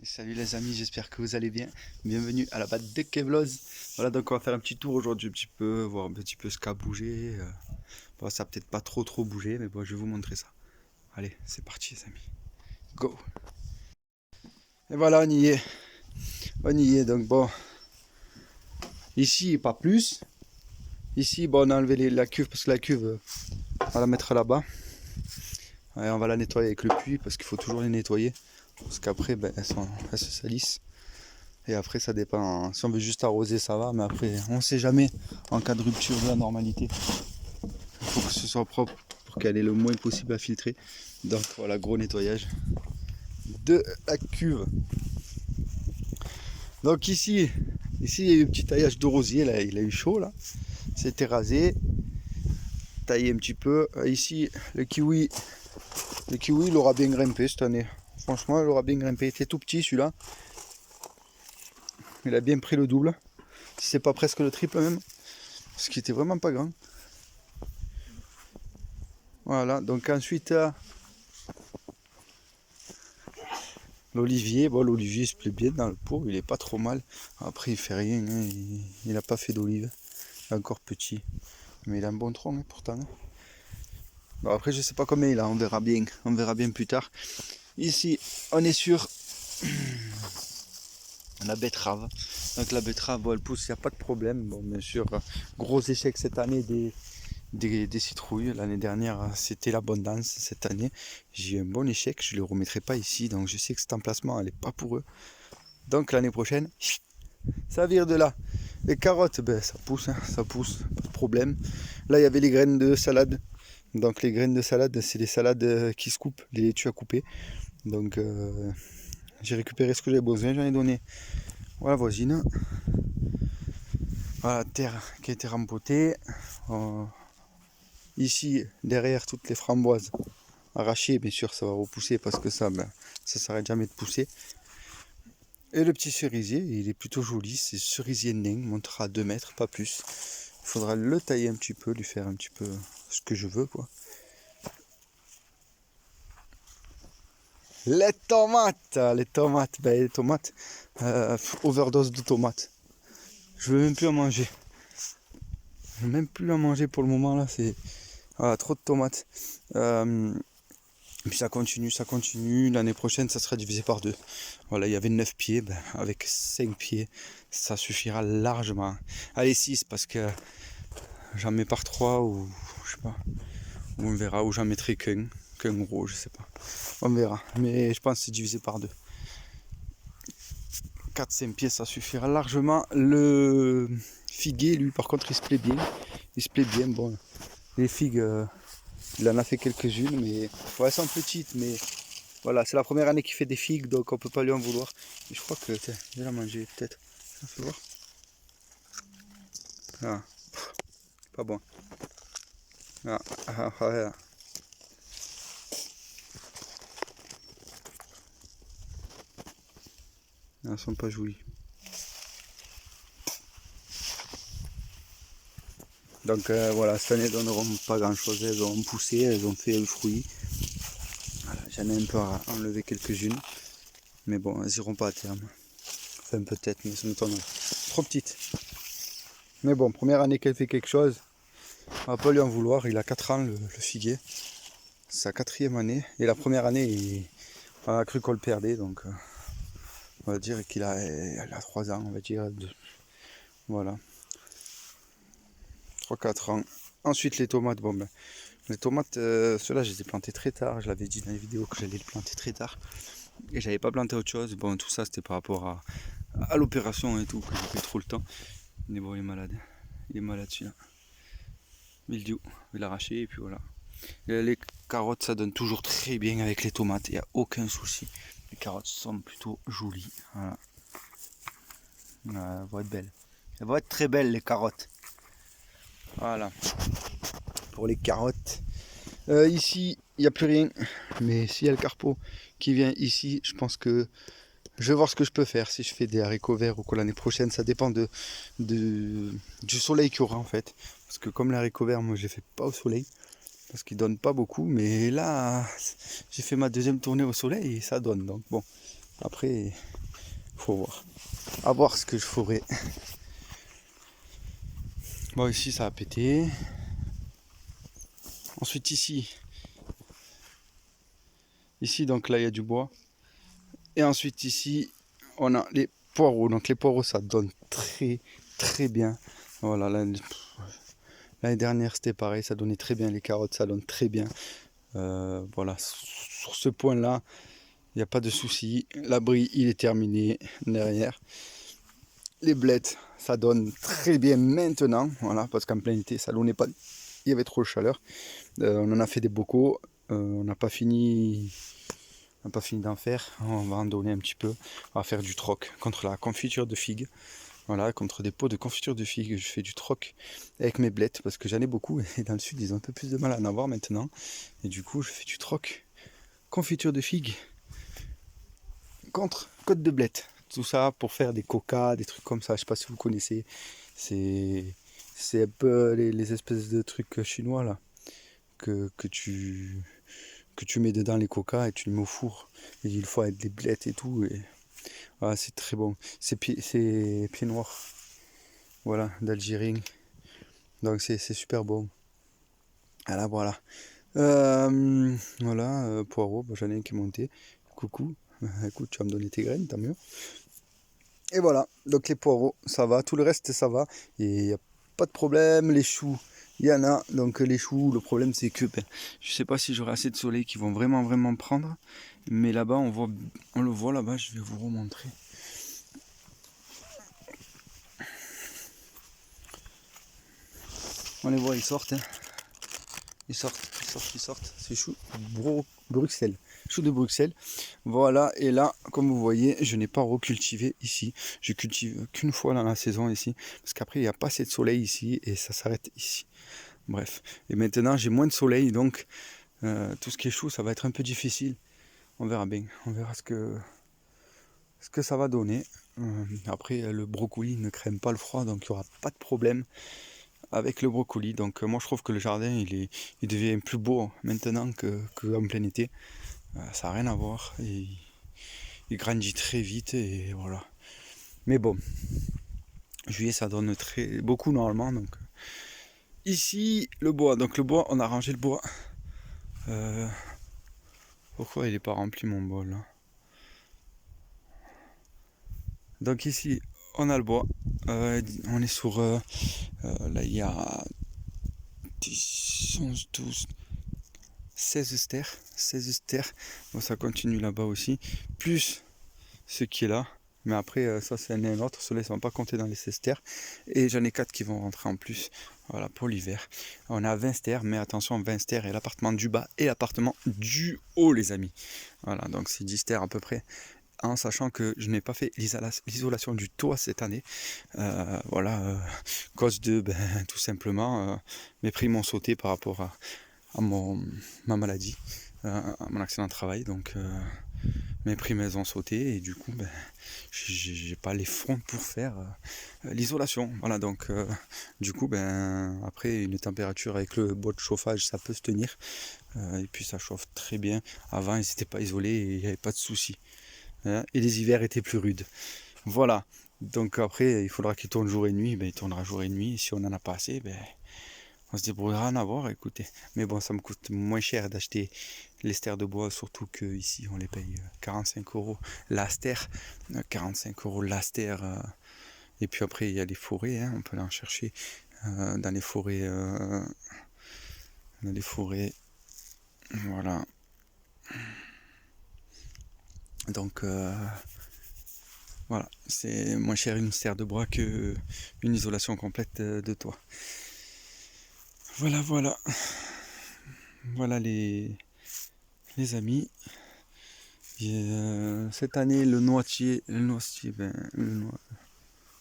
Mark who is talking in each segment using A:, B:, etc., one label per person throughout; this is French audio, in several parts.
A: Salut les amis, j'espère que vous allez bien. Bienvenue à la base de Kevloz. Voilà, donc on va faire un petit tour aujourd'hui, un petit peu, voir un petit peu ce qu'a bougé. Bon, ça a peut-être pas trop bougé, mais bon, je vais vous montrer ça. Allez, c'est parti les amis. Go! Et voilà, on y est. On y est, donc bon. Ici, pas plus. Ici, bon, on a enlevé la cuve, parce que la cuve, on va la mettre là-bas. Et on va la nettoyer avec le puits, parce qu'il faut toujours les nettoyer. Parce qu'après, ben, elles se salissent. Et après, ça dépend. Si on veut juste arroser, ça va. Mais après, on ne sait jamais en cas de rupture de la normalité. Il faut que ce soit propre pour qu'elle ait le moins possible à filtrer. Donc voilà, gros nettoyage de la cuve. Donc ici il y a eu un petit taillage de rosier. Là, il a eu chaud là. C'était rasé. Taillé un petit peu. Ici, le kiwi, il aura bien grimpé cette année. Franchement, il aura bien grimpé. Il était tout petit celui-là. Il a bien pris le double. Si c'est pas presque le triple même. Parce qu'il était vraiment pas grand. Voilà, donc ensuite l'olivier, bon l'olivier se plaît bien dans le pot, il est pas trop mal. Après il fait rien, hein, il n'a pas fait d'olive, il est encore petit. Mais il a un bon tronc hein, pourtant. Hein. Bon, après je sais pas combien il a, on verra bien plus tard. Ici on est sur la betterave. Donc la betterave, bon, elle pousse, il n'y a pas de problème. Bon bien sûr, gros échec cette année des citrouilles. L'année dernière, c'était l'abondance. Cette année, j'ai eu un bon échec. Je ne le remettrai pas ici. Donc, je sais que cet emplacement, elle n'est pas pour eux. Donc, l'année prochaine, ça vire de là. Les carottes, ben, ça pousse. Hein, ça pousse. Pas de problème. Là, il y avait les graines de salade. Donc, les graines de salade, c'est les salades qui se coupent. Les laitues à couper. Donc, j'ai récupéré ce que j'avais besoin. J'en ai donné à la voisine. Voilà, terre qui a été rempotée. Ici, derrière toutes les framboises arrachées, bien sûr, ça va repousser parce que ça, ben, ça s'arrête jamais de pousser. Et le petit cerisier, il est plutôt joli, c'est cerisier nain, montera à 2 mètres, pas plus. Il faudra le tailler un petit peu, lui faire un petit peu ce que je veux, quoi. Les tomates, ben, overdose de tomates. Je veux même plus en manger. Je veux même plus en manger pour le moment là, c'est trop de tomates. Et puis ça continue. L'année prochaine, ça sera divisé par 2. Voilà, il y avait 9 pieds. Ben, avec 5 pieds, ça suffira largement. Allez, 6 parce que j'en mets par 3 ou je sais pas. Ou on verra, ou j'en mettrai qu'un gros, je sais pas. On verra. Mais je pense que c'est divisé par 2. 4-5 pieds, ça suffira largement. Le figuier, lui, par contre, il se plaît bien. Il se plaît bien. Bon, les figues, il en a fait quelques-unes, mais ouais, elles sont petites, mais voilà, c'est la première année qu'il fait des figues, donc on peut pas lui en vouloir. Et je crois que, tiens, je vais la manger peut-être. Ça fait voir. Ah, pas bon. Ah. Elles sont pas jolies. Donc voilà, cette année, elles donneront pas grand chose. Elles ont poussé, elles ont fait le fruit. Voilà, j'en ai un peu enlevé quelques-unes. Mais bon, elles iront pas à terme. Enfin, peut-être, mais ça m'étonnerait. Trop petites. Mais bon, première année qu'elle fait quelque chose, on va pas lui en vouloir. Il a 4 ans, le figuier. C'est sa 4e année. Et la première année, on a cru qu'on le perdait. Donc, on va dire qu'il a 3 ans, on va dire. Voilà. 3-4 ans. Ensuite, les tomates. Bon, ben, les tomates, ceux-là, je les ai plantés très tard. Je l'avais dit dans les vidéos que j'allais les planter très tard. Et j'avais pas planté autre chose. Bon, tout ça, c'était par rapport à l'opération et tout, que j'ai pas trop le temps. Mais bon, il est malade. Il est malade celui-là. Mildiou, je vais l'arracher et puis voilà. Et les carottes, ça donne toujours très bien avec les tomates. Il n'y a aucun souci. Les carottes sont plutôt jolies. Voilà. Elles vont être belles. Elles vont être très belles, les carottes. Voilà. Pour les carottes. Ici, il n'y a plus rien. Mais s'il y a le carpeau qui vient ici, je pense que je vais voir ce que je peux faire. Si je fais des haricots verts ou quoi l'année prochaine, ça dépend du soleil qu'il y aura en fait. Parce que comme les haricots verts, moi je les fais pas au soleil. Parce qu'ils donnent pas beaucoup. Mais là, j'ai fait ma 2e tournée au soleil et ça donne. Donc bon, Après, faut voir. À voir ce que je ferai. Bon, ici, ça a pété. Ensuite, ici, donc là, il y a du bois. Et ensuite, ici, on a les poireaux. Donc, les poireaux, ça donne très bien. Voilà, l'année dernière, c'était pareil. Ça donnait très bien. Les carottes, ça donne très bien. Voilà, sur ce point-là, il n'y a pas de souci. L'abri, il est terminé derrière. Les blettes, ça donne très bien maintenant. Voilà, parce qu'en plein été, ça donnait pas. Il y avait trop de chaleur. On en a fait des bocaux. On n'a pas fini. On n'a pas fini d'en faire. On va en donner un petit peu. On va faire du troc contre la confiture de figues. Voilà, contre des pots de confiture de figues, je fais du troc avec mes blettes parce que j'en ai beaucoup et dans le sud ils ont un peu plus de mal à en avoir maintenant. Et du coup, je fais du troc confiture de figues contre côte de blettes. Tout ça pour faire des coca, des trucs comme ça. Je sais pas si vous connaissez. C'est un peu les espèces de trucs chinois là que tu mets dedans les coca et tu les mets au four. Et il faut avec des blettes et tout. Et voilà, c'est très bon. C'est pied noir. Voilà, d'Algérie. Donc c'est super bon. Voilà. Voilà, poireau, bah, j'en ai un qui est monté. Coucou. Écoute, tu vas me donner tes graines, tant mieux. Et voilà, donc les poireaux, ça va. Tout le reste, ça va. Et il n'y a pas de problème. Les choux, il y en a. Donc les choux, le problème, c'est que je sais pas si j'aurai assez de soleil qui vont vraiment prendre. Mais là-bas, on le voit là-bas, je vais vous remontrer. On les voit, ils sortent. Hein. Ils sortent. C'est chou Bruxelles. Chou de Bruxelles. Voilà, et là, comme vous voyez, je n'ai pas recultivé ici. Je cultive qu'une fois dans la saison ici. Parce qu'après, il n'y a pas assez de soleil ici et ça s'arrête ici. Bref. Et maintenant, j'ai moins de soleil, donc tout ce qui est chou, ça va être un peu difficile. On verra bien. On verra ce que ça va donner. Après, le brocoli ne crème pas le froid, donc il n'y aura pas de problème avec le brocoli. Donc moi je trouve que le jardin il devient plus beau maintenant qu'en plein été. Ça n'a rien à voir. Et il grandit très vite et voilà. Mais bon, juillet ça donne beaucoup normalement. Donc ici le bois. Donc le bois, on a rangé le bois. Pourquoi il n'est pas rempli mon bol là? Donc ici on a le bois. On est sur là il y a 10, 11, 12, 16 stères. Bon, ça continue là-bas aussi. Plus ce qui est là. Mais après, ça c'est un et un autre. Ceux-là, ils ne sont pas comptés dans les 16 stères. Et j'en ai 4 qui vont rentrer en plus. Voilà, pour l'hiver. On a 20 stères, mais attention, 20 stères et l'appartement du bas et l'appartement du haut, les amis. Voilà, donc c'est 10 stères à peu près. En sachant que je n'ai pas fait l'isolation du toit cette année. Voilà, cause de, tout simplement, mes prix m'ont sauté par rapport à ma maladie, à mon accident de travail. Donc, mes primes elles ont sauté et du coup, j'ai pas les fonds pour faire l'isolation. Voilà, donc, du coup, après, une température avec le bois de chauffage, ça peut se tenir. Et puis, ça chauffe très bien. Avant, ils n'étaient pas isolés et il n'y avait pas de soucis. Et les hivers étaient plus rudes. Voilà. Donc après, il faudra qu'il tourne jour et nuit. Il tournera jour et nuit. Et si on n'en a pas assez, on se débrouillera à en avoir, écoutez. Mais bon, ça me coûte moins cher d'acheter les stères de bois, surtout qu'ici, on les paye 45 € la stère. 45 € la stère. Et puis après, il y a les forêts. Hein, on peut aller en chercher dans les forêts. Dans les forêts. Voilà. Donc, voilà, c'est moins cher une serre de bois que une isolation complète de toit. Voilà, voilà. Voilà les amis. Et, cette année, le noyer, le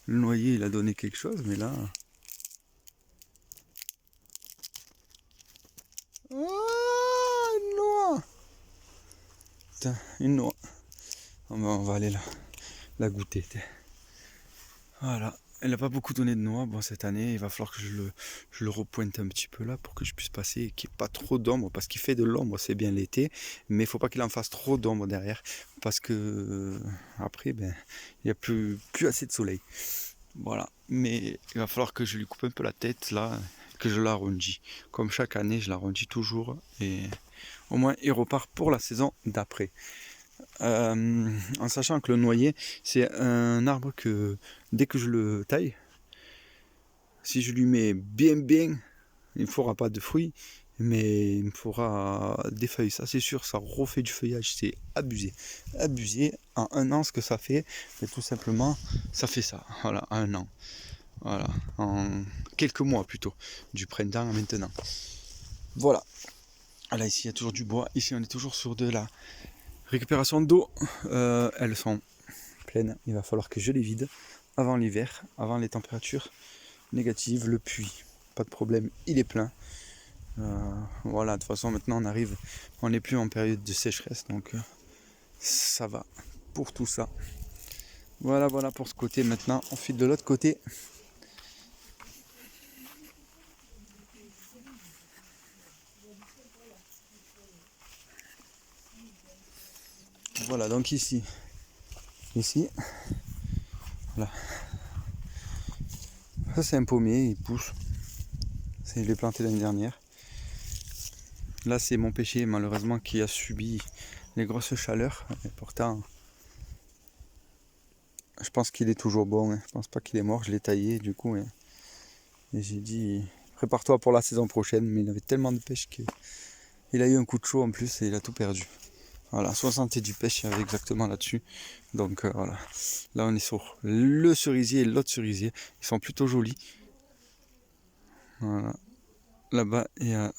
A: noyer, il a donné quelque chose, mais là. Ah, une noix! Putain, une noix. On va aller là. La goûter. Voilà. Elle n'a pas beaucoup donné de noix. Bon, cette année, il va falloir que je le repointe un petit peu là pour que je puisse passer et qu'il n'y ait pas trop d'ombre. Parce qu'il fait de l'ombre, c'est bien l'été, mais il ne faut pas qu'il en fasse trop d'ombre derrière. Parce que après, ben, il n'y a plus assez de soleil. Voilà. Mais il va falloir que je lui coupe un peu la tête là, que je l'arrondis. Comme chaque année, je l'arrondis toujours. Et au moins, il repart pour la saison d'après. En sachant que le noyer, c'est un arbre que dès que je le taille, si je lui mets bien, il ne fera pas de fruits, mais il me fera des feuilles, ça c'est sûr, ça refait du feuillage, c'est abusé. Abusé, en un an ce que ça fait, mais tout simplement, ça fait ça, voilà, en un an. Voilà, en quelques mois plutôt, du printemps à maintenant. Voilà. Là ici il y a toujours du bois, ici on est toujours sur de la récupération d'eau. Elles sont pleines, il va falloir que je les vide avant l'hiver, avant les températures négatives, le puits. Pas de problème, il est plein. Voilà, de toute façon maintenant on n'est plus en période de sécheresse, donc ça va pour tout ça. Voilà pour ce côté. Maintenant on file de l'autre côté. Voilà, donc ici, voilà. Ça c'est un pommier, il pousse. Je l'ai planté l'année dernière. Là c'est mon pêcher malheureusement qui a subi les grosses chaleurs. Et pourtant, je pense qu'il est toujours bon. Je pense pas qu'il est mort. Je l'ai taillé du coup. Et j'ai dit, prépare-toi pour la saison prochaine. Mais il avait tellement de pêche qu'il a eu un coup de chaud en plus et il a tout perdu. Voilà, 70 pêches exactement là-dessus. Donc voilà. Là on est sur le cerisier et l'autre cerisier. Ils sont plutôt jolis. Voilà. Là-bas il y a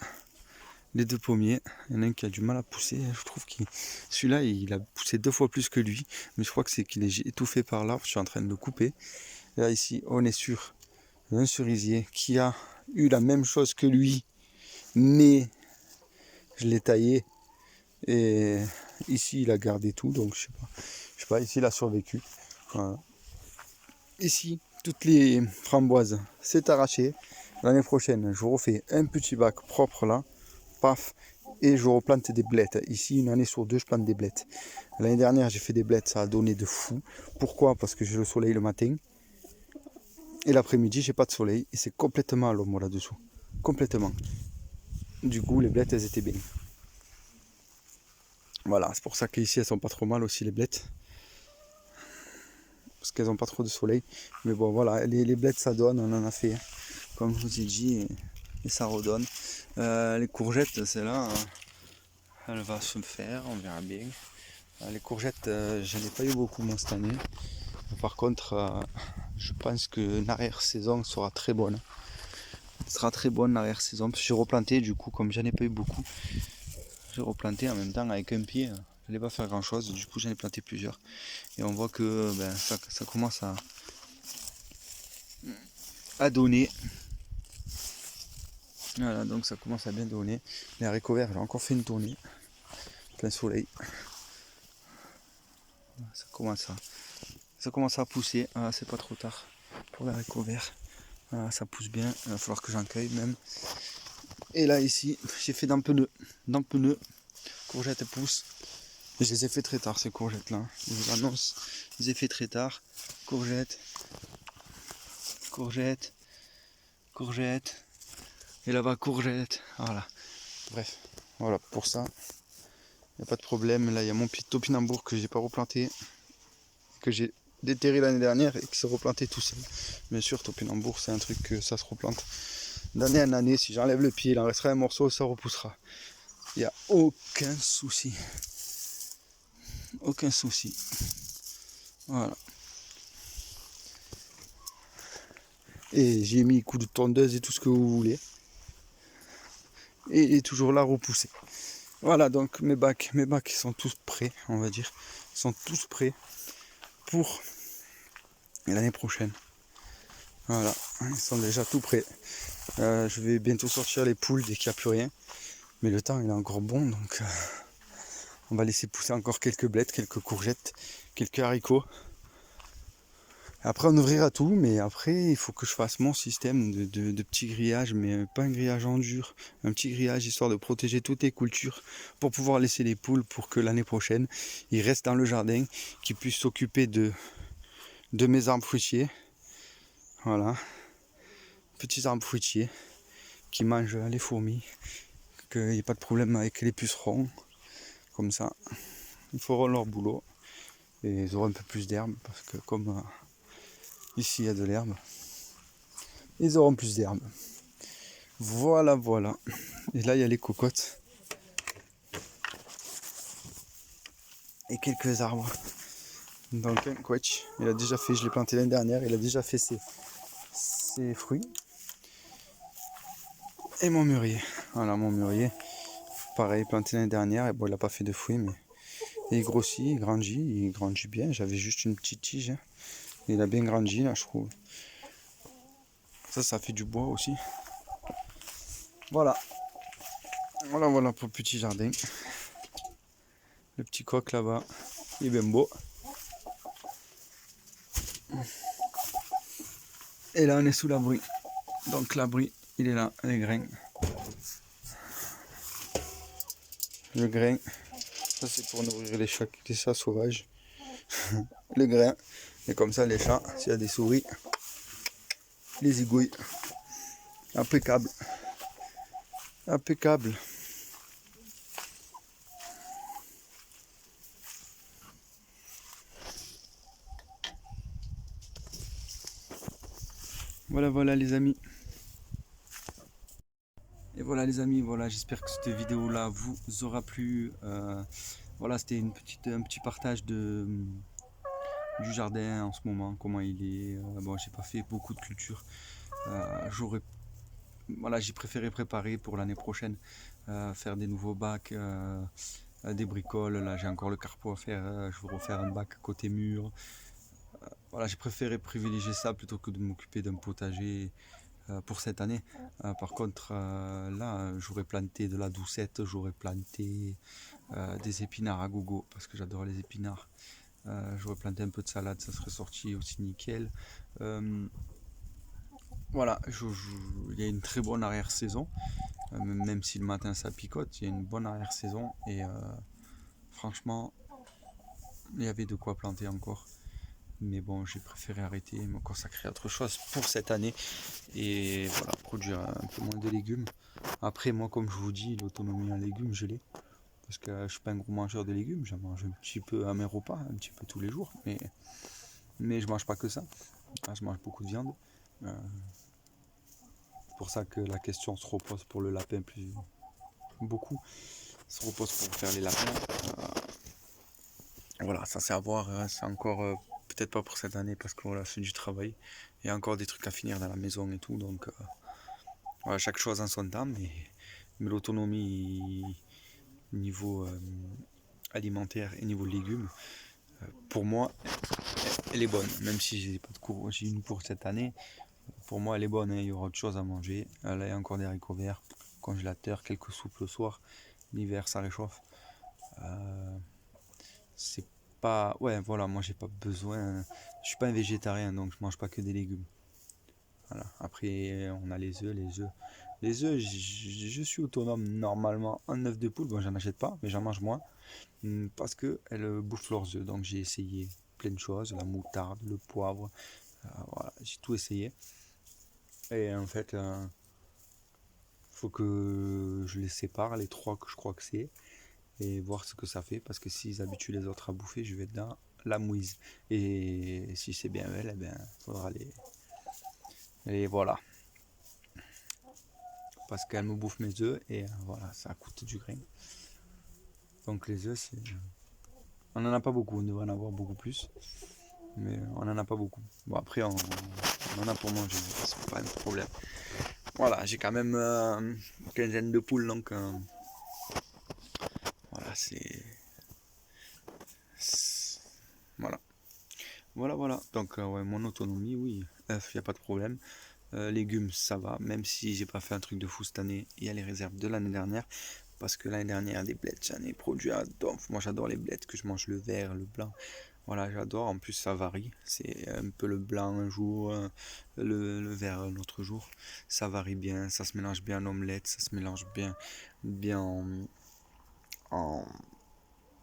A: les deux pommiers. Il y en a un qui a du mal à pousser. Je trouve que celui-là il a poussé 2 fois plus que lui. Mais je crois que c'est qu'il est étouffé par l'arbre. Je suis en train de le couper. Et là ici on est sur un cerisier qui a eu la même chose que lui. Mais je l'ai taillé. Et ici il a gardé tout. Donc je sais pas, ici il a survécu. Voilà. Ici, toutes les framboises, c'est arraché. L'année prochaine, je refais un petit bac propre là, paf, et je replante des blettes. Ici, une année sur deux, je plante des blettes. L'année dernière, j'ai fait des blettes, ça a donné de fou. Pourquoi? Parce que j'ai le soleil le matin. Et l'après-midi, j'ai pas de soleil. Et c'est complètement à l'ombre là-dessous. Complètement. Du coup, les blettes, elles étaient bien. Voilà, c'est pour ça qu'ici, elles sont pas trop mal aussi, les blettes. Parce qu'elles n'ont pas trop de soleil. Mais bon, voilà, les blettes, ça donne, on en a fait, comme je vous ai dit, et ça redonne. Les courgettes, celle-là, elle va se faire, on verra bien. Les courgettes, j'en ai pas eu beaucoup moi cette année. Par contre, je pense que l'arrière-saison sera très bonne. Elle sera très bonne l'arrière-saison. J'ai replanté, du coup, comme j'en ai pas eu beaucoup, j'ai replanté en même temps avec un pied. Je n'allais pas faire grand chose, du coup j'en ai planté plusieurs. Et on voit que ben, ça commence à donner. Voilà, donc ça commence à bien donner. Les haricots verts, j'ai encore fait une tournée. Plein soleil. Ça commence à pousser. Ah, c'est pas trop tard pour les haricots verts. Ah, ça pousse bien. Il va falloir que j'en cueille même. Et là, ici, j'ai fait d'ampeneux. Courgettes poussent. Je les ai fait très tard, ces courgettes-là. Je vous annonce, je les ai fait très tard. Courgettes. Et là-bas, courgettes. Voilà. Bref, voilà, pour ça, il n'y a pas de problème. Là, il y a mon petit topinambour que j'ai pas replanté, que j'ai déterré l'année dernière et qui s'est replanté tout seul. Bien sûr, topinambour, c'est un truc que ça se replante d'année en année. Si j'enlève le pied, il en restera un morceau, ça repoussera. Il n'y a aucun souci. Aucun souci. Voilà. Et j'ai mis coup de tondeuse et tout ce que vous voulez. Et il est toujours là repoussé. Voilà, donc mes bacs sont tous prêts, on va dire. Ils sont tous prêts pour l'année prochaine. Voilà, ils sont déjà tout prêts. Je vais bientôt sortir les poules dès qu'il n'y a plus rien. Mais le temps il est encore bon, donc on va laisser pousser encore quelques blettes, quelques courgettes, quelques haricots. Après, on ouvrira tout, mais après, il faut que je fasse mon système de petits grillages, mais pas un grillage en dur, un petit grillage histoire de protéger toutes les cultures pour pouvoir laisser les poules pour que l'année prochaine, ils restent dans le jardin, qu'ils puissent s'occuper de mes arbres fruitiers. Voilà, petits arbres fruitiers qui mangent les fourmis, qu'il n'y ait pas de problème avec les pucerons. Comme ça, ils feront leur boulot et ils auront un peu plus d'herbe parce que comme ici il y a de l'herbe, ils auront plus d'herbe. Voilà, voilà. Et là, il y a les cocottes. Et quelques arbres. Donc, un quetch, il a déjà fait, je l'ai planté l'année dernière, il a déjà fait ses fruits. Et mon mûrier. Voilà, mon mûrier. Pareil, planté l'année dernière, et bon, il n'a pas fait de fruits, mais il grossit, il grandit bien. J'avais juste une petite tige. Hein. Il a bien grandi, là, je trouve. Ça fait du bois aussi. Voilà. Voilà, voilà pour le petit jardin. Le petit coq là-bas, il est bien beau. Et là, on est sous l'abri. Donc l'abri, il est là, les grains. Le grain, ça c'est pour nourrir les chats sauvages. Le grain, et comme ça les chats, s'il y a des souris, les igouilles. Impeccable. Impeccable. Voilà, voilà les amis. Et voilà les amis, voilà, j'espère que cette vidéo là vous aura plu. Voilà, c'était un petit partage du jardin en ce moment, comment il est. Bon, j'ai pas fait beaucoup de culture. Voilà, j'ai préféré préparer pour l'année prochaine, faire des nouveaux bacs, des bricoles. Là, j'ai encore le carreau à faire. Je vais refaire un bac côté mur. Voilà, j'ai préféré privilégier ça plutôt que de m'occuper d'un potager pour cette année. Par contre, là, j'aurais planté de la doucette, j'aurais planté des épinards à gogo parce que j'adore les épinards. J'aurais planté un peu de salade, ça serait sorti aussi nickel. Voilà, il y a une très bonne arrière-saison, même si le matin ça picote, il y a une bonne arrière-saison et franchement, il y avait de quoi planter encore. Mais bon, j'ai préféré arrêter et me consacrer à autre chose pour cette année et voilà, produire un peu moins de légumes. Après, moi, comme je vous dis, l'autonomie en légumes, je l'ai. Parce que je suis pas un gros mangeur de légumes, j'en mange un petit peu à mes repas, un petit peu tous les jours, mais je mange pas que ça. Je mange beaucoup de viande. Euh, c'est pour ça que la question se repose pour le lapin plus beaucoup. Se repose pour faire les lapins. Voilà, ça c'est à voir, hein, c'est encore peut-être pas pour cette année parce que voilà, c'est du travail. Il y a encore des trucs à finir dans la maison et tout, donc voilà, chaque chose en son temps, mais l'autonomie niveau alimentaire et niveau légumes, pour moi, elle est bonne. Même si j'ai pas de cours, j'ai une cours cette année, pour moi elle est bonne. Hein, il y aura autre chose à manger. Là, il y a encore des haricots verts, congélateur, quelques soupes le soir. L'hiver, ça réchauffe. C'est pas, ouais, voilà, moi j'ai pas besoin. Je suis pas un végétarien, donc je mange pas que des légumes. Voilà. Après, on a les œufs, je suis autonome normalement en œuf de poule. Bon, j'en achète pas, mais j'en mange moins. Parce qu'elles bouffent leurs œufs. Donc j'ai essayé plein de choses, la moutarde, le poivre, voilà, j'ai tout essayé. Et en fait, faut que je les sépare, les trois que je crois que c'est, et voir ce que ça fait. Parce que s'ils habituent les autres à bouffer, je vais être dans la mouise. Et si c'est bien elle, eh bien, faudra les. Et voilà. Parce qu'elle me bouffe mes œufs et voilà, ça coûte du grain. Donc les œufs, c'est. On n'en a pas beaucoup, on devrait en avoir beaucoup plus. Mais on n'en a pas beaucoup. Bon, après, on en a pour manger, c'est pas un problème. Voilà, j'ai quand même une quinzaine de poules, donc voilà, voilà. Voilà, voilà. Donc, ouais, mon autonomie, oui, œufs, il n'y a pas de problème. Légumes, ça va, même si j'ai pas fait un truc de fou cette année, il y a les réserves de l'année dernière. Parce que l'année dernière, des blettes, j'en ai produit à donf. Moi, j'adore les blettes, que je mange le vert, le blanc. Voilà, j'adore. En plus, ça varie. C'est un peu le blanc un jour, le vert un autre jour. Ça varie bien, ça se mélange bien en omelette, ça se mélange bien en,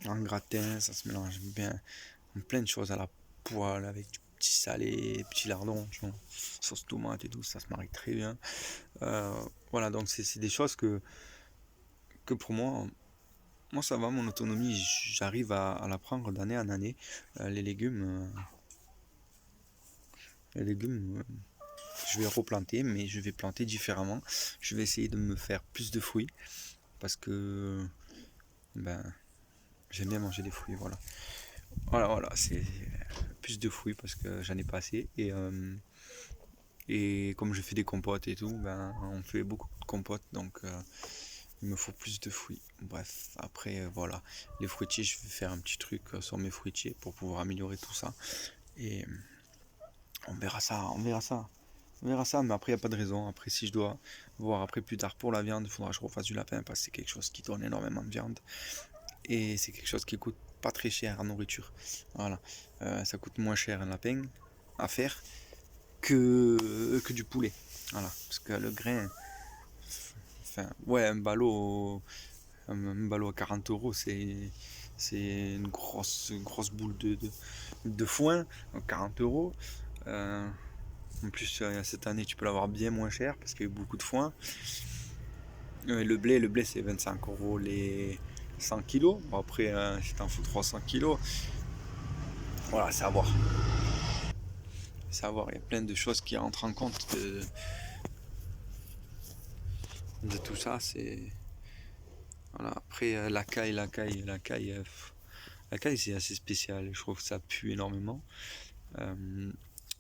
A: en gratin, ça se mélange bien en plein de choses à la poêle avec du petit salé, petit lardon, tu vois, sauce tomate et tout, ça se marie très bien. Voilà, donc c'est des choses que pour moi ça va, mon autonomie, j'arrive à la prendre d'année en année. Les légumes, je vais replanter, mais je vais planter différemment. Je vais essayer de me faire plus de fruits parce que ben, j'aime bien manger des fruits. Voilà, c'est plus de fruits parce que j'en ai pas assez. Et comme je fais des compotes et tout, ben, on fait beaucoup de compotes donc il me faut plus de fruits. Bref, après voilà, les fruitiers, je vais faire un petit truc sur mes fruitiers pour pouvoir améliorer tout ça. Et on verra ça, on verra ça. On verra ça, mais après, il n'y a pas de raison. Après, si je dois voir après plus tard pour la viande, il faudra que je refasse du lapin parce que c'est quelque chose qui donne énormément de viande. Et c'est quelque chose qui coûte pas très cher en nourriture. Voilà. Ça coûte moins cher un lapin à faire que du poulet. Voilà. Parce que le grain, enfin, ouais, un ballot à 40 euros, c'est une grosse boule de foin. Donc 40 euros. En plus, cette année, tu peux l'avoir bien moins cher parce qu'il y a eu beaucoup de foin. Le blé c'est 25 euros les 100 kilos. Bon, après, si t'en fous 300 kilos, voilà, c'est à voir. C'est à voir. Il y a plein de choses qui rentrent en compte de tout ça. Voilà. Après, la caille, c'est assez spécial. Je trouve que ça pue énormément.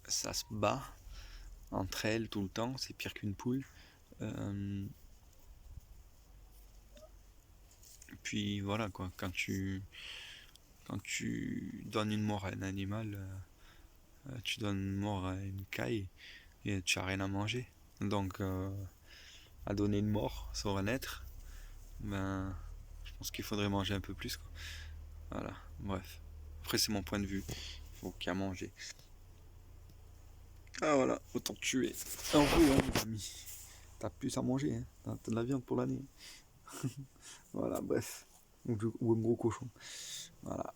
A: Ça se bat entre elles tout le temps. C'est pire qu'une poule. Puis voilà quoi, quand tu donnes une mort à un animal, tu donnes une mort à une caille et tu n'as rien à manger. Donc à donner une mort sur un être, ben je pense qu'il faudrait manger un peu plus quoi. Voilà, bref. Après c'est mon point de vue. Il faut qu'il y ait à manger. Ah voilà, autant tuer un veau, hein, les amis. T'as plus à manger, hein. T'as de la viande pour l'année. Voilà, bref. Ou un gros cochon. Voilà.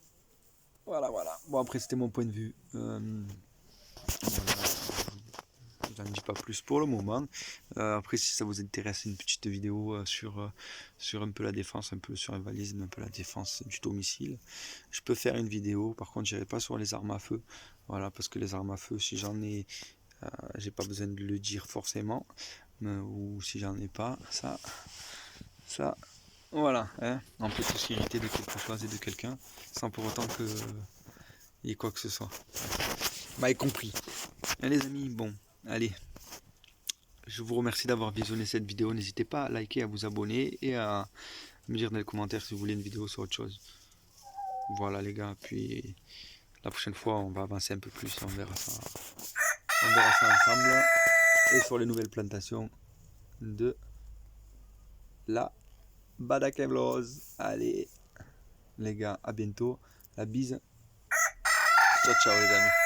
A: Voilà. Bon, après, c'était mon point de vue. Voilà, je n'en dis pas plus pour le moment. Après, si ça vous intéresse, une petite vidéo sur un peu la défense, un peu sur le survivalisme, un peu la défense du domicile. Je peux faire une vidéo, par contre, j'irai pas sur les armes à feu. Voilà, parce que les armes à feu, si j'en ai, j'ai pas besoin de le dire forcément. Ou si j'en ai pas, ça, voilà, hein, on peut tous s'irriter de quelque chose et de quelqu'un, sans pour autant que il y ait quoi que ce soit. Bah, y compris. Hein, les amis, bon, allez. Je vous remercie d'avoir visionné cette vidéo. N'hésitez pas à liker, à vous abonner et à me dire dans les commentaires si vous voulez une vidéo sur autre chose. Voilà les gars, puis la prochaine fois on va avancer un peu plus et on verra ça. On verra ça ensemble. Et sur les nouvelles plantations de la Badakevloz. Allez les gars, à bientôt. La bise. Ciao ciao les amis.